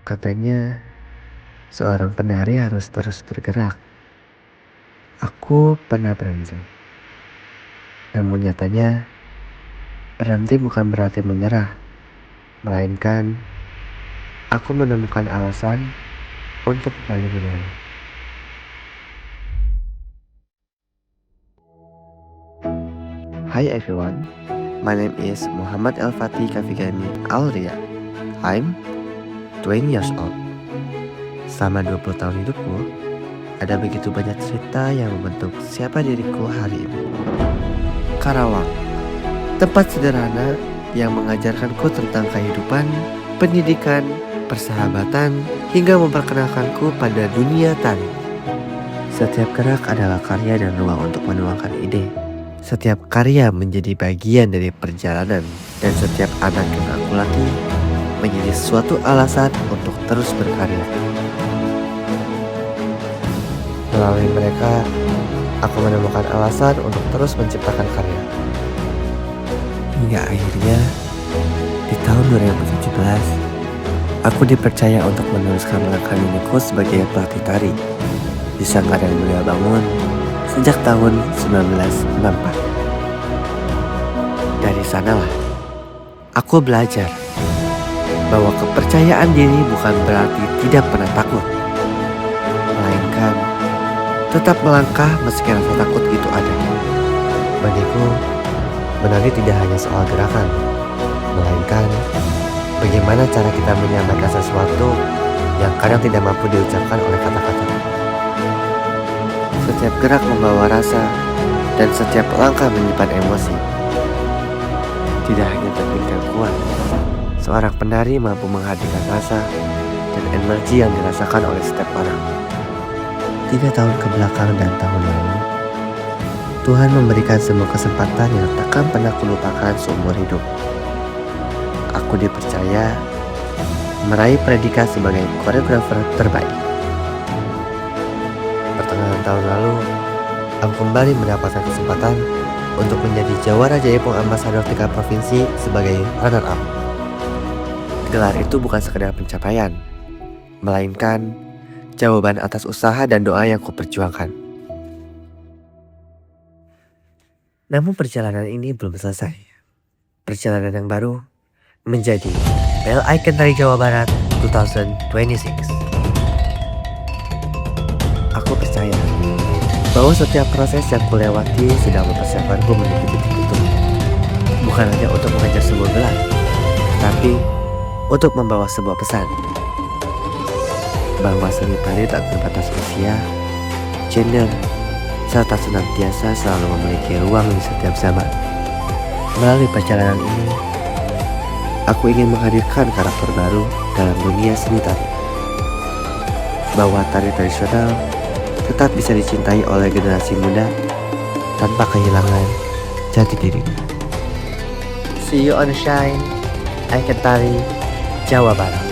Katanya seorang penari harus terus bergerak. Aku pernah berhenti. Namun nyatanya berhenti bukan berarti menyerah. Melainkan aku menemukan alasan untuk kembali menari. Hi everyone, my name is Muhammad El-Fatih Kafigani Alria. I'm 20 years old. Selama 20 tahun hidupku, ada begitu banyak cerita yang membentuk siapa diriku hari ini. Karawang, tempat sederhana yang mengajarkanku tentang kehidupan, pendidikan, persahabatan, hingga memperkenalkanku pada dunia tari. Setiap gerak adalah karya dan ruang untuk menuangkan ide. Setiap karya menjadi bagian dari perjalanan, dan setiap anak yang aku latih menjadi suatu alasan untuk terus berkarya. Melalui mereka, aku menemukan alasan untuk terus menciptakan karya. Hingga akhirnya, di tahun 2017, aku dipercaya untuk meneruskan langkah miniku sebagai pelatih tari di Sanggar Mulia Bangun sejak tahun 1964. Dari sanalah, aku belajar bahwa kepercayaan diri bukan berarti tidak pernah takut, melainkan tetap melangkah meski rasa takut itu ada. Bagiku, menari tidak hanya soal gerakan, melainkan bagaimana cara kita menyampaikan sesuatu yang kadang tidak mampu diucapkan oleh kata-kata. Setiap gerak membawa rasa, dan setiap langkah menyimpan emosi. Tidak hanya teknik yang kuat, seorang penari mampu menghadirkan rasa dan energi yang dirasakan oleh setiap orang. 3 tahun kebelakang dan tahun lalu, Tuhan memberikan sebuah kesempatan yang takkan pernah kulupakan seumur hidup. Aku dipercaya meraih predikat sebagai koreografer terbaik. Pertengahan tahun lalu, aku kembali mendapatkan kesempatan untuk menjadi jawara Jaipong Ambassador tingkat provinsi sebagai runner-up. Gelar itu bukan sekedar pencapaian, melainkan jawaban atas usaha dan doa yang kuperjuangkan. Namun perjalanan ini belum selesai. Perjalanan yang baru menjadi Bel Icon Tari Jawa Barat 2026. Aku percaya bahwa setiap proses yang kulewati sedang mempersiapkanku menuju titik itu. Bukan hanya untuk mengejar sebuah gelar, tetapi untuk membawa sebuah pesan. Bahwa seni tari tak terbatas usia, gender, serta senantiasa selalu memiliki ruang di setiap zaman. Melalui perjalanan ini, aku ingin menghadirkan karakter baru dalam dunia seni tari. Bahwa tari tradisional tetap bisa dicintai oleh generasi muda tanpa kehilangan jati dirinya. See you on Shine, Icon Tari, Jawa Barat.